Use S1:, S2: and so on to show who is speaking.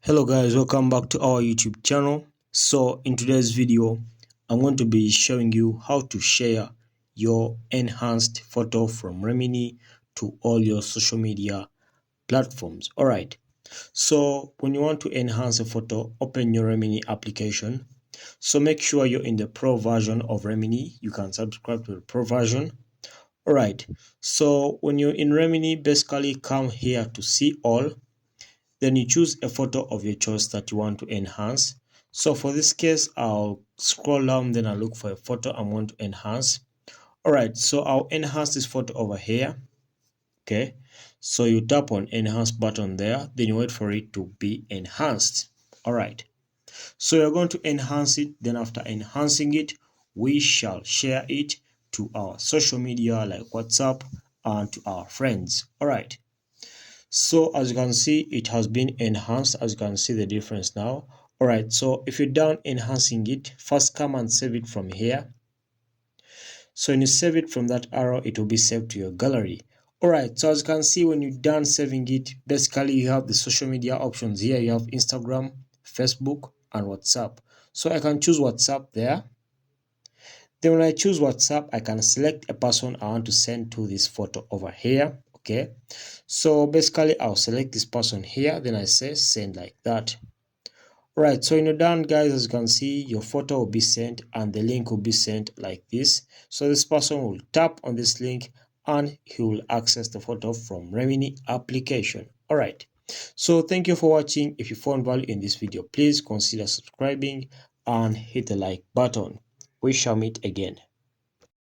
S1: Hello guys, welcome back to our YouTube channel. So in today's video I'm going to be showing you how to share your enhanced photo from Remini to all your social media platforms. Alright, so when you want to enhance a photo, open your Remini application. So make sure you're in the pro version of Remini. You can subscribe to the pro version. Alright, so when you're in Remini, basically come here to see all. Then you choose a photo of your choice that you want to enhance. So for this case, I'll scroll down, then I'll look for a photo I want to enhance. Alright, so I'll enhance this photo over here. Okay, so you tap on enhance button there, then you wait for it to be enhanced. Alright, so you're going to enhance it. Then after enhancing it, we shall share it to our social media like WhatsApp and to our friends. Alright, so as you can see, it has been enhanced. As you can see the difference now. Alright, so if you're done enhancing it, first come and save it from here. So when you save it from that arrow, it will be saved to your gallery. Alright, so as you can see, when you're done saving it, basically you have the social media options here. You have Instagram, Facebook and WhatsApp. So I can choose WhatsApp there. Then when I choose WhatsApp, I can select a person I want to send to this photo over here. Okay, so basically I'll select this person here, then I say send like that. Right, so when you're done guys, as you can see, your photo will be sent and the link will be sent like this. So this person will tap on this link and he will access the photo from Remini application. Alright, so thank you for watching. If you found value in this video, please consider subscribing and hit the like button. We shall meet again.